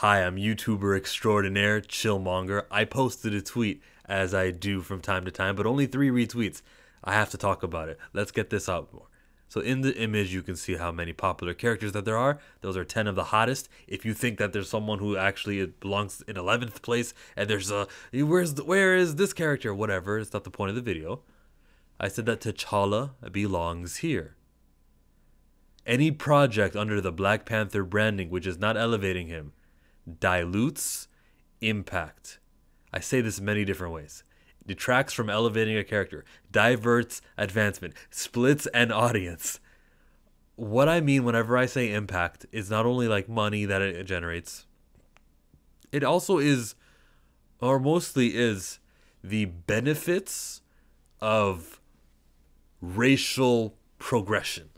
Hi, I'm YouTuber extraordinaire, Chillmonger. I posted a tweet, as I do from time to time, but only 3 retweets. I have to talk about it. Let's get this out more. So in the image, you can see how many popular characters that there are. Those are 10 of the hottest. If you think that there's someone who actually belongs in 11th place, and there's where is this character? Whatever, it's not the point of the video. I said that T'Challa belongs here. Any project under the Black Panther branding which is not elevating him dilutes impact. I say this many different ways. Detracts from elevating a character, diverts advancement, splits an audience. What I mean whenever I say impact is not only like money that it generates, it also is, or mostly is, the benefits of racial progression.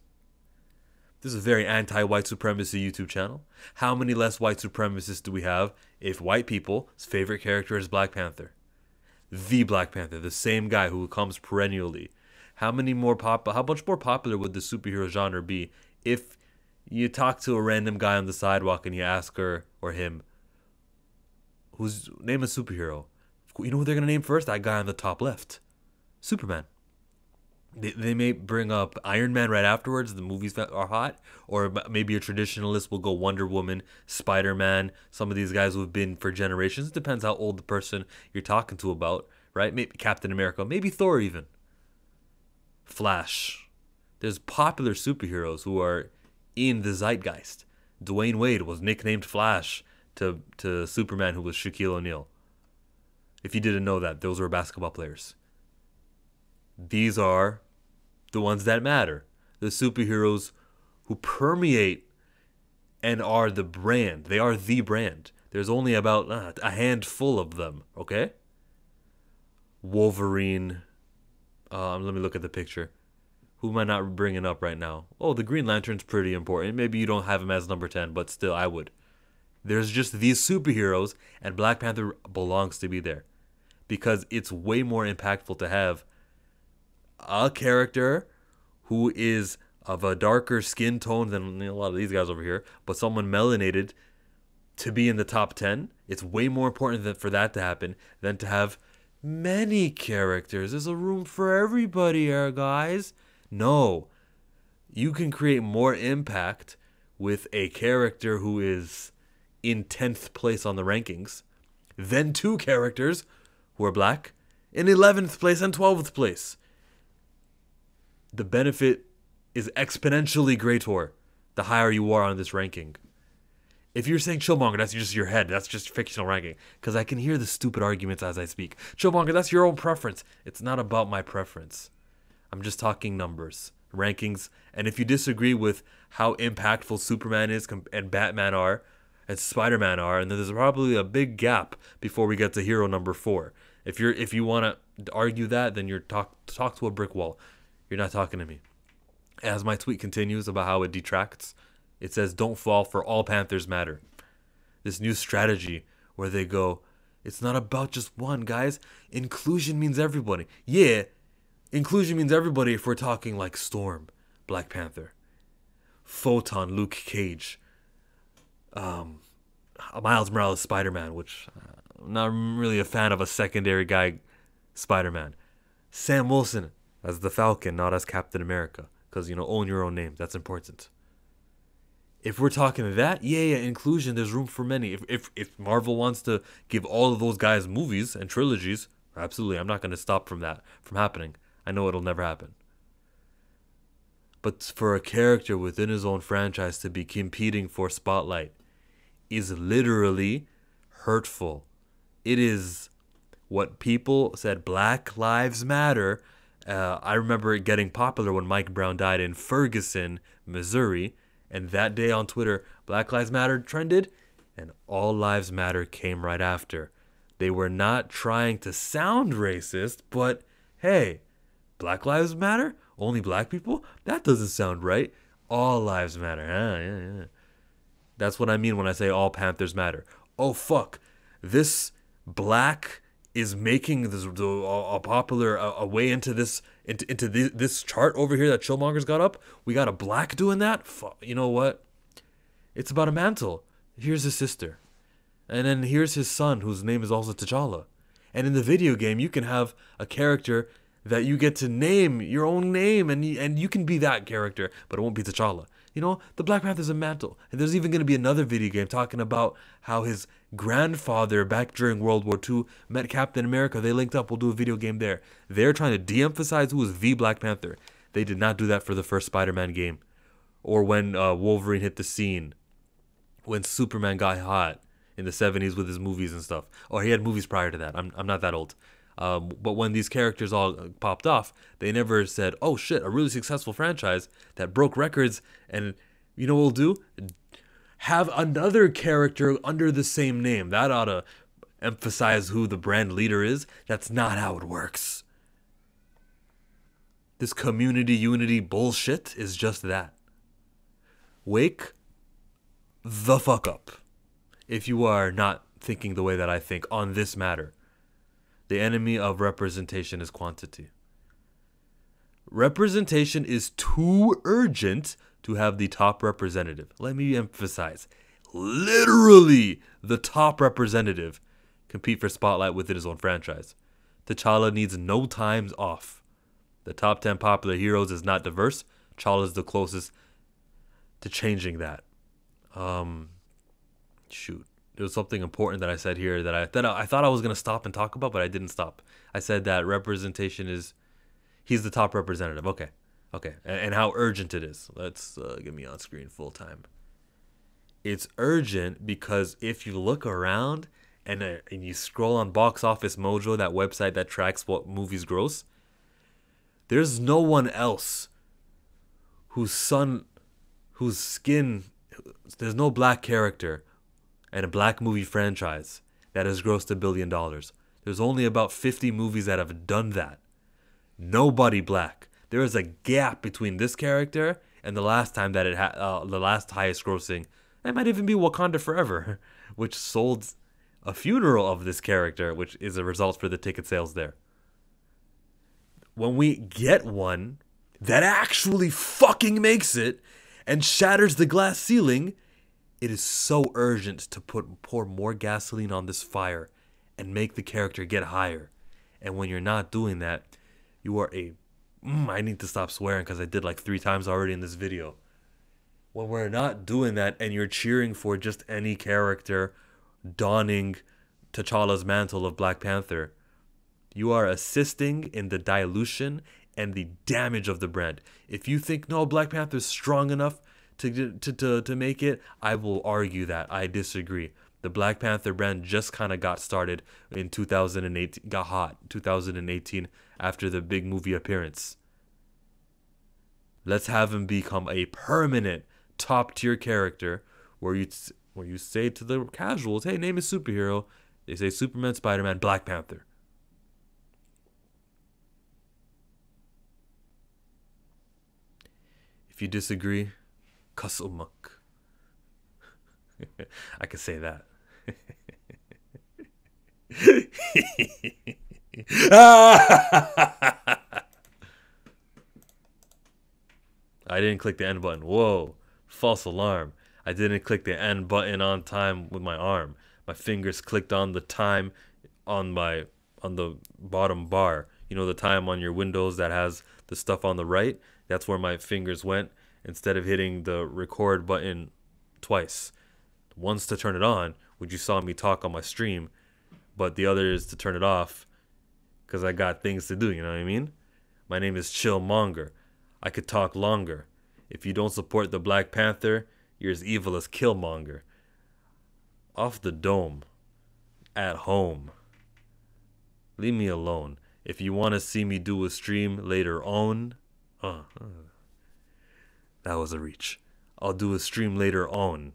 This is a very anti-white supremacy YouTube channel. How many less white supremacists do we have if white people's favorite character is Black Panther? The Black Panther, the same guy who comes perennially. How much more popular would the superhero genre be if you talk to a random guy on the sidewalk and you ask her or him, name a superhero? You know who they're going to name first? That guy on the top left. Superman. They may bring up Iron Man right afterwards. The movies that are hot, or maybe a traditionalist will go Wonder Woman, Spider-Man. Some of these guys who have been for generations. It depends how old the person you're talking to about, right? Maybe Captain America, maybe Thor even. Flash. There's popular superheroes who are in the zeitgeist. Dwayne Wade was nicknamed Flash to Superman, who was Shaquille O'Neal. If you didn't know that, those were basketball players. These are the ones that matter. The superheroes who permeate and are the brand. They are the brand. There's only about a handful of them, okay? Wolverine. Let me look at the picture. Who am I not bringing up right now? Oh, the Green Lantern's pretty important. Maybe you don't have him as number 10, but still, I would. There's just these superheroes, and Black Panther belongs to be there. Because it's way more impactful to have a character who is of a darker skin tone than a lot of these guys over here, but someone melanated to be in the top 10. It's way more important for that to happen than to have many characters. There's a room for everybody here, guys. No. You can create more impact with a character who is in 10th place on the rankings than 2 characters who are black in 11th place and 12th place. The benefit is exponentially greater the higher you are on this ranking. If you're saying Chillmonger, that's just your head. That's just fictional ranking. Because I can hear the stupid arguments as I speak. Chillmonger, that's your own preference. It's not about my preference. I'm just talking numbers, rankings. And if you disagree with how impactful Superman is and Batman are and Spider-Man are, and then there's probably a big gap before we get to hero number 4. If you want to argue that, then you're talk to a brick wall. You're not talking to me. As my tweet continues about how it detracts, it says, don't fall for all Panthers matter. This new strategy where they go, it's not about just one, guys. Inclusion means everybody. Yeah, inclusion means everybody if we're talking like Storm, Black Panther, Photon, Luke Cage, Miles Morales, Spider-Man, which I'm not really a fan of a secondary guy, Spider-Man. Sam Wilson as the Falcon, not as Captain America. Because, own your own name. That's important. If we're talking that, yeah, inclusion, there's room for many. If Marvel wants to give all of those guys movies and trilogies, absolutely, I'm not going to stop from that from happening. I know it'll never happen. But for a character within his own franchise to be competing for spotlight is literally hurtful. It is what people said, Black Lives Matter. I remember it getting popular when Mike Brown died in Ferguson, Missouri. And that day on Twitter, Black Lives Matter trended, and All Lives Matter came right after. They were not trying to sound racist, but hey, Black Lives Matter? Only black people? That doesn't sound right. All lives matter. Yeah. That's what I mean when I say all Panthers matter. Oh, fuck. This black is making this a popular a way into this this chart over here that Chillmonger's got up. We got a black doing that. You know what? It's about a mantle. Here's his sister. And then here's his son, whose name is also T'Challa. And in the video game, you can have a character that you get to name your own name, and you can be that character, but it won't be T'Challa. You know, the Black Panther's a mantle. And there's even going to be another video game talking about how his grandfather back during World War II met Captain America. They linked up. We'll do a video game there. They're trying to de-emphasize who is the Black Panther. They did not do that for the first Spider-Man game. Or when Wolverine hit the scene. When Superman got hot in the 70s with his movies and stuff. Or he had movies prior to that. I'm not that old. But when these characters all popped off, they never said, oh shit, a really successful franchise that broke records. And you know what we'll do? Have another character under the same name. That ought to emphasize who the brand leader is. That's not how it works. This community unity bullshit is just that. Wake the fuck up if you are not thinking the way that I think on this matter. The enemy of representation is quantity. Representation is too urgent to have the top representative. Let me emphasize, literally the top representative compete for spotlight within his own franchise. T'Challa needs no times off. The top 10 popular heroes is not diverse. T'Challa is the closest to changing that. Shoot. There was something important that I said here that I thought I was going to stop and talk about, but I didn't stop. I said that representation is, he's the top representative. Okay. And how urgent it is. Let's get me on screen full time. It's urgent because if you look around and you scroll on Box Office Mojo, that website that tracks what movies gross, there's no one else whose skin, there's no black character and a black movie franchise that has grossed $1 billion. There's only about 50 movies that have done that. Nobody black. There is a gap between this character and the last time that it had the last highest grossing. It might even be Wakanda Forever, which sold a funeral of this character, which is a result for the ticket sales there. When we get one that actually fucking makes it and shatters the glass ceiling, it is so urgent to pour more gasoline on this fire and make the character get higher. And when you're not doing that, you are a... I need to stop swearing because I did like 3 times already in this video. When we're not doing that and you're cheering for just any character donning T'Challa's mantle of Black Panther, you are assisting in the dilution and the damage of the brand. If you think, no, Black Panther's strong enough to make it, I will argue that I disagree. The Black Panther brand just kind of got started in 2018, got hot 2018 after the big movie appearance. Let's have him become a permanent top tier character where you say to the casuals, hey, name a superhero. They say Superman, Spider-Man, Black Panther. If you disagree, Kasumuk. I could say that. I didn't click the end button. Whoa, false alarm. I didn't click the end button on time with my arm. My fingers clicked on the time on the bottom bar. You know, the time on your Windows that has the stuff on the right? That's where my fingers went instead of hitting the record button twice. Once to turn it on, which you saw me talk on my stream, but the other is to turn it off because I got things to do, you know what I mean? My name is Chillmonger. I could talk longer. If you don't support the Black Panther, you're as evil as Killmonger. Off the dome. At home. Leave me alone. If you want to see me do a stream later on, that was a reach. I'll do a stream later on.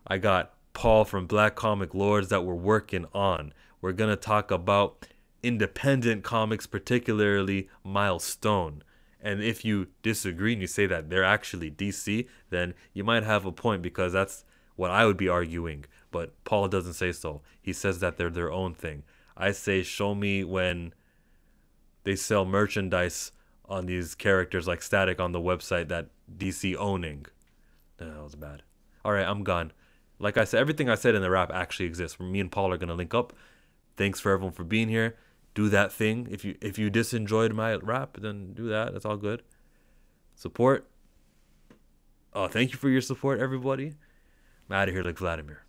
I got Paul from Black Comic Lords that we're working on. We're going to talk about independent comics, particularly Milestone. And if you disagree and you say that they're actually DC, then you might have a point because that's what I would be arguing. But Paul doesn't say so. He says that they're their own thing. I say show me when they sell merchandise on these characters like Static on the website that DC owning. That was bad. All right, I'm gone. Like I said, everything I said in the rap actually exists. Me and Paul are gonna link up. Thanks for everyone for being here. Do that thing. If you disenjoyed my rap, then do that. That's all good. Support. Thank you for your support, everybody. I'm out of here like Vladimir.